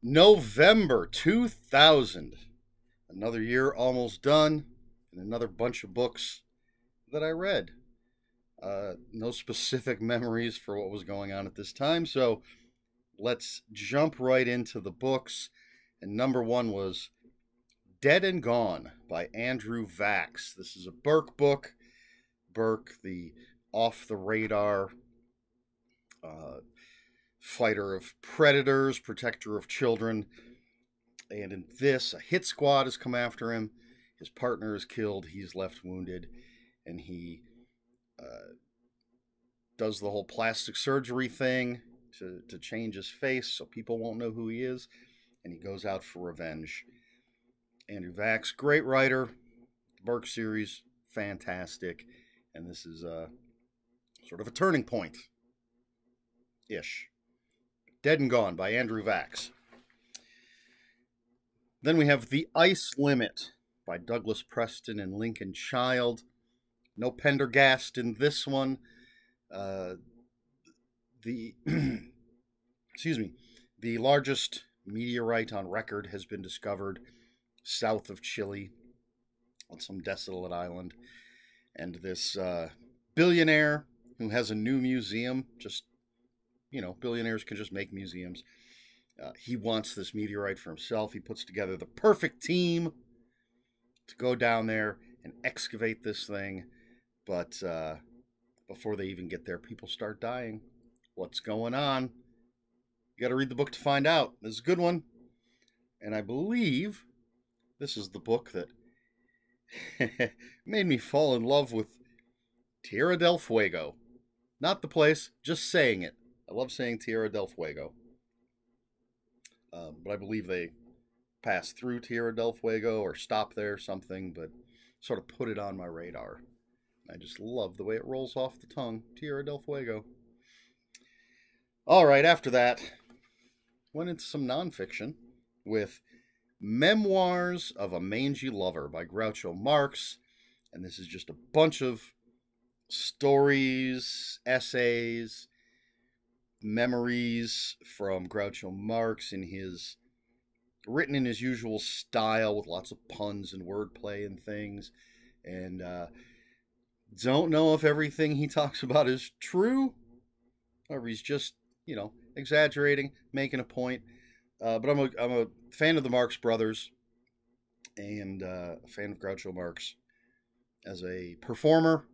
November 2000. Another year almost done, and another bunch of books that I read. No specific memories for what was going on at this time, so let's jump right into the books. And number one was Dead and Gone by Andrew Vax. This is a Burke book. Burke, the off the radar fighter of predators, protector of children. And in this, a hit squad has come after him. His partner is killed. He's left wounded. And he does the whole plastic surgery thing to change his face so people won't know who he is. And he goes out for revenge. Andrew Vax, great writer. Burke series, fantastic. And this is sort of a turning point-ish. Dead and Gone by Andrew Vax. Then we have The Ice Limit by Douglas Preston and Lincoln Child. No Pendergast in this one. Excuse me. The largest meteorite on record has been discovered south of Chile on some desolate island. And this billionaire who has a new museum, just, billionaires can just make museums. He wants this meteorite for himself. He puts together the perfect team to go down there and excavate this thing. But before they even get there, people start dying. What's going on? You got to read the book to find out. This is a good one. And I believe this is the book that made me fall in love with Tierra del Fuego. Not the place, just saying it. I love saying Tierra del Fuego. But I believe they pass through Tierra del Fuego or stop there or something, but sort of put it on my radar. I just love the way it rolls off the tongue. Tierra del Fuego. All right, after that, went into some nonfiction with Memoirs of a Mangy Lover by Groucho Marx. And this is just a bunch of stories, essays, memories from Groucho Marx written in his usual style with lots of puns and wordplay and things. And don't know if everything he talks about is true, or he's just, exaggerating, making a point. But I'm a fan of the Marx Brothers and a fan of Groucho Marx as a performer.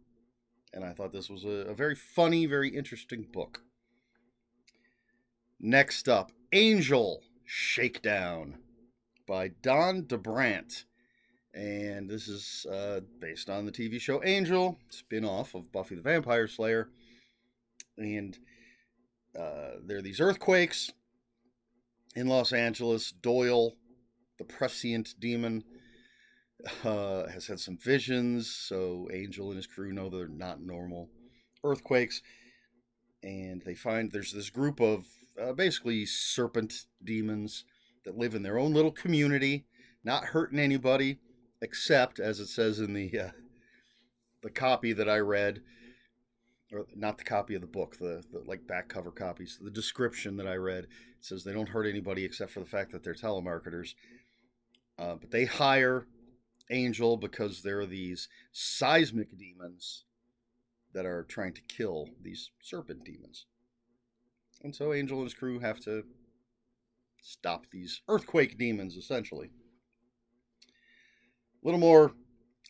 And I thought this was a very funny, very interesting book. Next up, Angel Shakedown by Don DeBrant. And this is based on the TV show Angel, spin-off of Buffy the Vampire Slayer. And there are these earthquakes in Los Angeles. Doyle, the prescient demon, has had some visions, so Angel and his crew know they're not normal earthquakes. And they find there's this group of basically serpent demons that live in their own little community, not hurting anybody, except, as it says in the copy that I read, or not the copy of the book, the like back cover copies, the description that I read, it says they don't hurt anybody except for the fact that they're telemarketers. But they hire Angel because there are these seismic demons that are trying to kill these serpent demons. And so Angel and his crew have to stop these earthquake demons, essentially. A little more,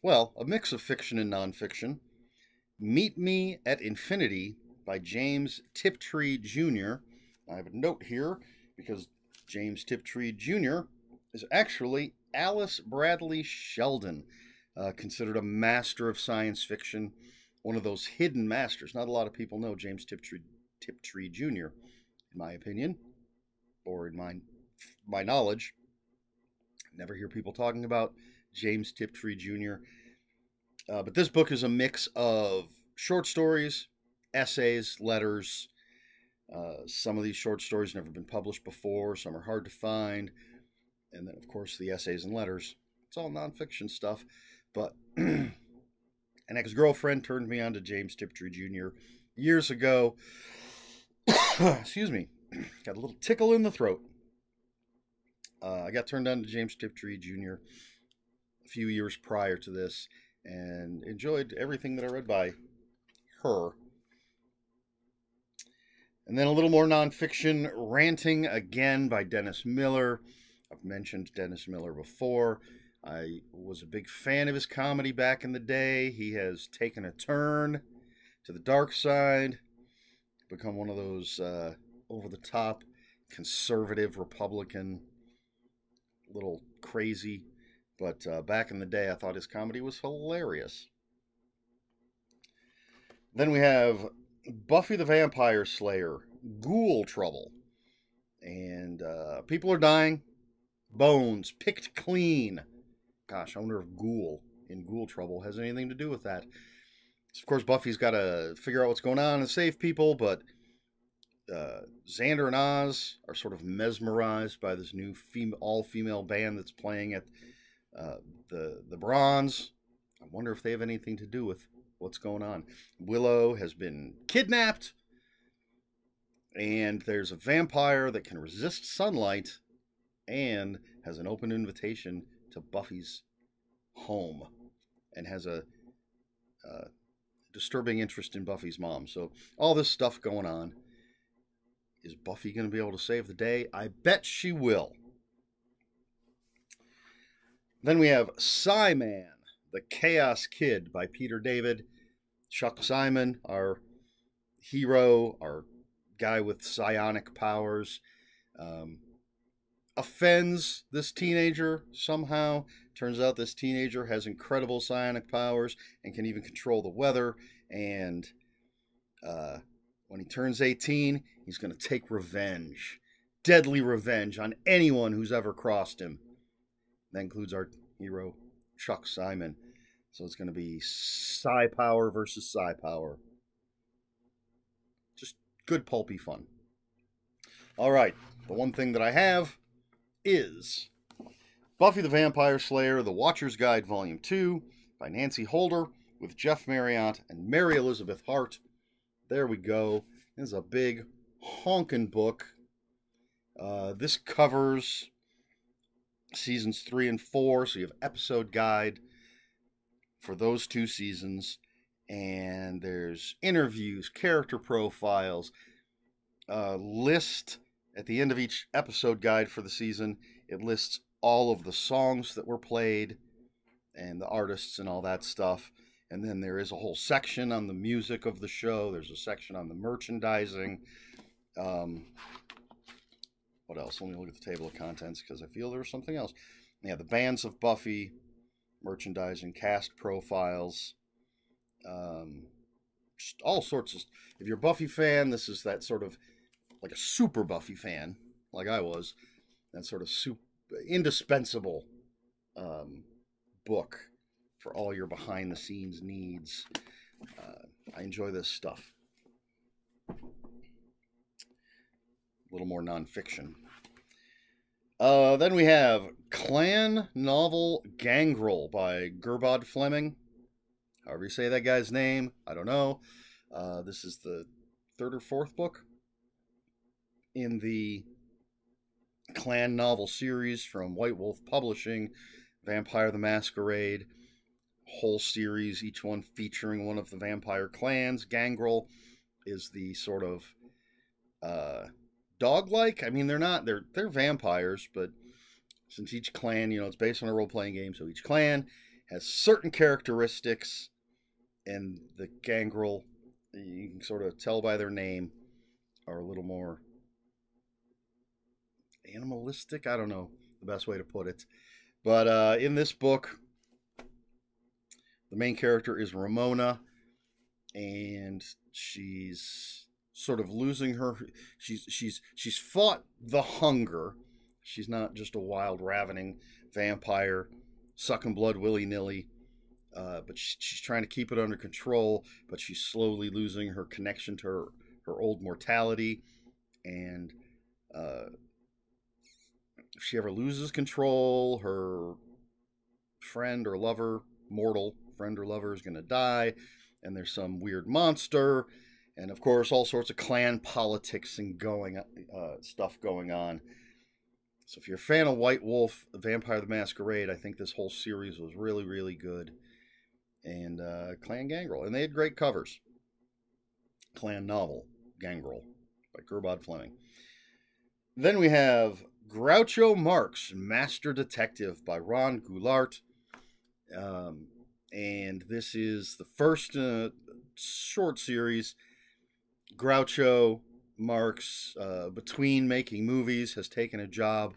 a mix of fiction and nonfiction. Meet Me at Infinity by James Tiptree Jr. I have a note here because James Tiptree Jr. is actually Alice Bradley Sheldon, considered a master of science fiction, one of those hidden masters. Not a lot of people know James Tiptree Jr., in my opinion, or in my knowledge. Never hear people talking about James Tiptree Jr. But this book is a mix of short stories, essays, letters. Some of these short stories have never been published before. Some are hard to find. And then, of course, the essays and letters. It's all nonfiction stuff. But an ex-girlfriend turned me on to James Tiptree Jr. years ago. Excuse me. Got a little tickle in the throat. I got turned on to James Tiptree Jr. a few years prior to this and enjoyed everything that I read by her. And then a little more nonfiction, Ranting Again by Dennis Miller. I've mentioned Dennis Miller before. I was a big fan of his comedy back in the day. He has taken a turn to the dark side, become one of those over the top conservative Republican, little crazy. But back in the day, I thought his comedy was hilarious. Then we have Buffy the Vampire Slayer, Ghoul Trouble. And people are dying. Bones picked clean. Gosh, I wonder if Ghoul in Ghoul Trouble has anything to do with that. So of course, Buffy's got to figure out what's going on and save people, but Xander and Oz are sort of mesmerized by this new all-female band that's playing at the Bronze. I wonder if they have anything to do with what's going on. Willow has been kidnapped, and there's a vampire that can resist sunlight and has an open invitation to Buffy's home and has a disturbing interest in Buffy's mom. So all this stuff going on. Is Buffy going to be able to save the day? I bet she will. Then we have Psy-Man, the Chaos Kid by Peter David. Chuck Simon, our hero, our guy with psionic powers, offends this teenager somehow. Turns out this teenager has incredible psionic powers and can even control the weather. And when he turns 18, he's going to take revenge. Deadly revenge on anyone who's ever crossed him. That includes our hero, Chuck Simon. So it's going to be Psi Power versus Psi Power. Just good pulpy fun. All right, the one thing that I have is Buffy the Vampire Slayer, The Watcher's Guide, Volume 2 by Nancy Holder with Jeff Marriott and Mary Elizabeth Hart. There we go. This is a big honkin' book. This covers seasons 3 and 4, so you have episode guide for those 2 seasons. And there's interviews, character profiles, list at the end of each episode guide for the season. It lists all of the songs that were played and the artists and all that stuff. And then there is a whole section on the music of the show. There's a section on the merchandising. What else? Let me look at the table of contents because I feel there was something else. Yeah, the bands of Buffy, merchandising, cast profiles, just all sorts of. If you're a Buffy fan, this is that sort of like a super Buffy fan, like I was. That sort of indispensable book for all your behind-the-scenes needs. I enjoy this stuff. A little more nonfiction. Then we have Clan Novel Gangrel by Gerbod Fleming. However you say that guy's name, I don't know. This is the 3rd or 4th book in the Clan novel series from White Wolf Publishing, Vampire the Masquerade. Whole series, each one featuring one of the vampire clans. Gangrel is the sort of dog-like. I mean, they're vampires, but since each clan, it's based on a role-playing game, so each clan has certain characteristics, and the Gangrel, you can sort of tell by their name, are a little more animalistic. I don't know the best way to put it. But in this book, the main character is Ramona, and she's sort of losing her. She's fought the hunger. She's not just a wild, ravening vampire, sucking blood willy-nilly. But she's trying to keep it under control, but she's slowly losing her connection to her old mortality. And if she ever loses control, her friend or lover, mortal friend or lover, is going to die. And there's some weird monster. And of course, all sorts of clan politics and stuff going on. So if you're a fan of White Wolf, Vampire the Masquerade, I think this whole series was really, really good. And Clan Gangrel. And they had great covers. Clan novel, Gangrel, by Gerbod Fleming. Then we have Groucho Marx, Master Detective, by Ron Goulart. And this is the first short series. Groucho Marx, between making movies, has taken a job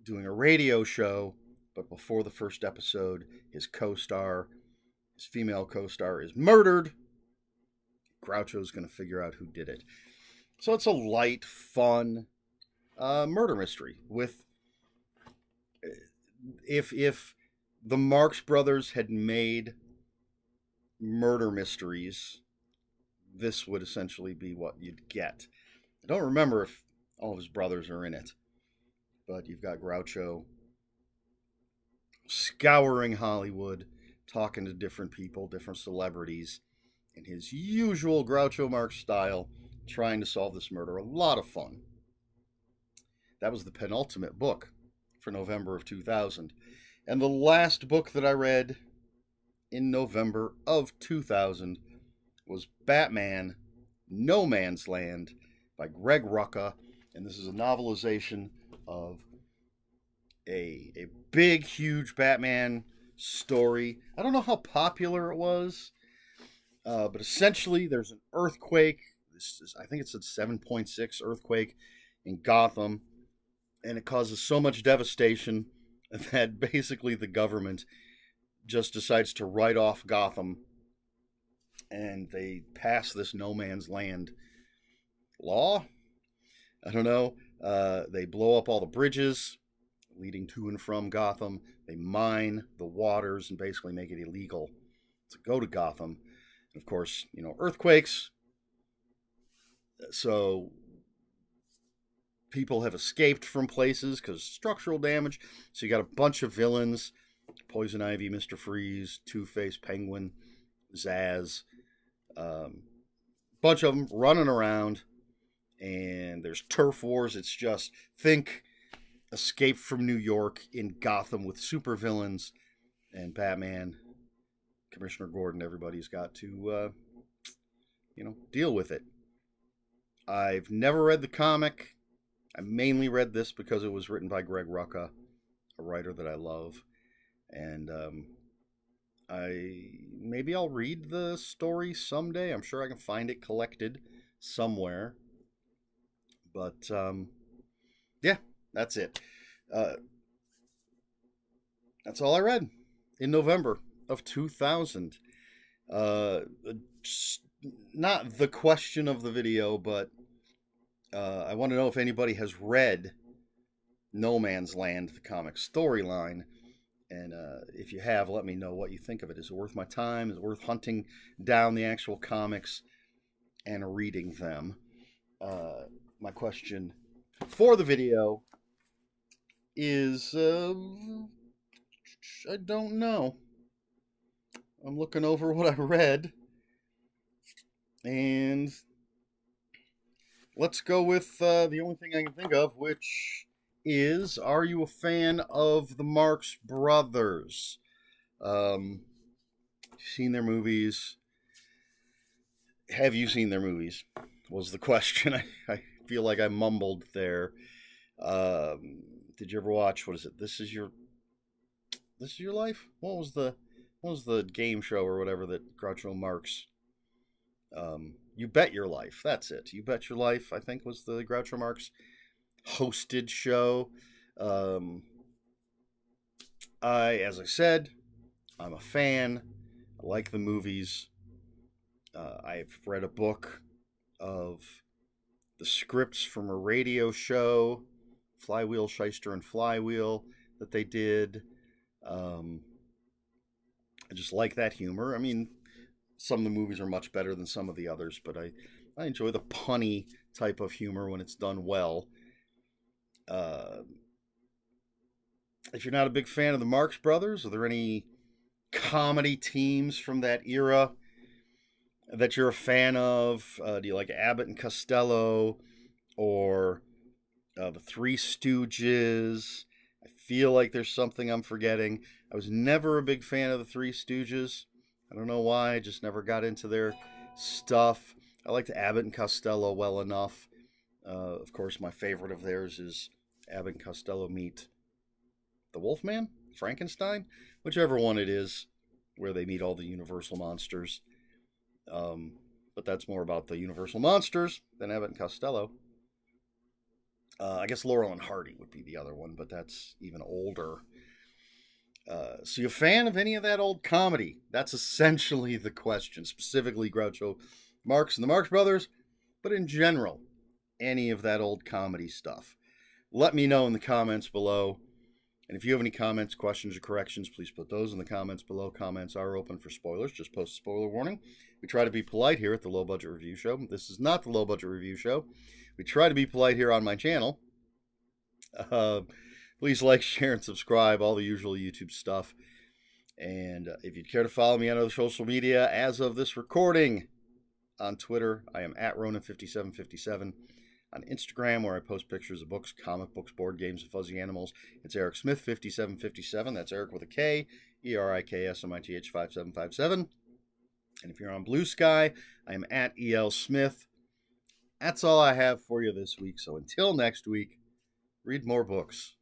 doing a radio show. But before the first episode, his female co-star, is murdered. Groucho's going to figure out who did it. So it's a light, fun murder mystery. With if the Marx Brothers had made murder mysteries, this would essentially be what you'd get. I don't remember if all of his brothers are in it, but you've got Groucho scouring Hollywood, talking to different people, different celebrities, in his usual Groucho Marx style, trying to solve this murder. A lot of fun. That was the penultimate book for November of 2000. And the last book that I read in November of 2000 was Batman, No Man's Land by Greg Rucka. And this is a novelization of a big, huge Batman story. I don't know how popular it was, but essentially there's an earthquake. I think it's a 7.6 earthquake in Gotham, and it causes so much devastation that basically the government just decides to write off Gotham, and they pass this no man's land law. I don't know. They blow up all the bridges leading to and from Gotham. They mine the waters and basically make it illegal to go to Gotham. And of course, earthquakes. So people have escaped from places because structural damage. So you got a bunch of villains: Poison Ivy, Mr. Freeze, Two-Face, Penguin, Zaz. Bunch of them running around, and there's turf wars. It's just, think Escape from New York in Gotham with supervillains and Batman, Commissioner Gordon. Everybody's got to, deal with it. I've never read the comic. I mainly read this because it was written by Greg Rucka, a writer that I love. And maybe I'll read the story someday. I'm sure I can find it collected somewhere. But, yeah, that's it. That's all I read in November of 2000. Not the question of the video, but I want to know if anybody has read No Man's Land, the comic storyline. And if you have, let me know what you think of it. Is it worth my time? Is it worth hunting down the actual comics and reading them? My question for the video is, I don't know. I'm looking over what I read, and let's go with the only thing I can think of, which is, are you a fan of the Marx Brothers? Seen their movies? Have you seen their movies? Was the question. I feel like I mumbled there. Did you ever watch, what is it? This is Your Life? What was the game show or whatever that Groucho Marx? You Bet Your Life. That's it. You Bet Your Life, I think, was the Groucho Marx hosted show. As I said, I'm a fan. I like the movies. I've read a book of the scripts from a radio show, Flywheel, Shyster, and Flywheel, that they did. I just like that humor. I mean, some of the movies are much better than some of the others, but I enjoy the punny type of humor when it's done well. If you're not a big fan of the Marx Brothers, are there any comedy teams from that era that you're a fan of? Do you like Abbott and Costello, or The Three Stooges. I feel like there's something I'm forgetting. I was never a big fan of the Three Stooges. I don't know why. I just never got into their stuff. I liked Abbott and Costello well enough. Of course, my favorite of theirs is Abbott and Costello meet the Wolfman, Frankenstein, whichever one it is, where they meet all the Universal monsters. But that's more about the Universal monsters than Abbott and Costello. I guess Laurel and Hardy would be the other one, but that's even older. So you a fan of any of that old comedy? That's essentially the question. Specifically Groucho Marx and the Marx Brothers, but in general, any of that old comedy stuff. Let me know in the comments below. And if you have any comments, questions, or corrections, please put those in the comments below. Comments are open for spoilers. Just post a spoiler warning. We try to be polite here at the Low Budget Review Show. This is not the Low Budget Review Show. We try to be polite here on my channel. Please like, share, and subscribe. All the usual YouTube stuff. And if you'd care to follow me on other social media, as of this recording, on Twitter, I am at Ronan5757. On Instagram, where I post pictures of books, comic books, board games, and fuzzy animals, it's Eric Smith5757. That's Eric with a K, ERIKSMITH 5757. And if you're on Blue Sky, I am at EL Smith. That's all I have for you this week. So until next week, read more books.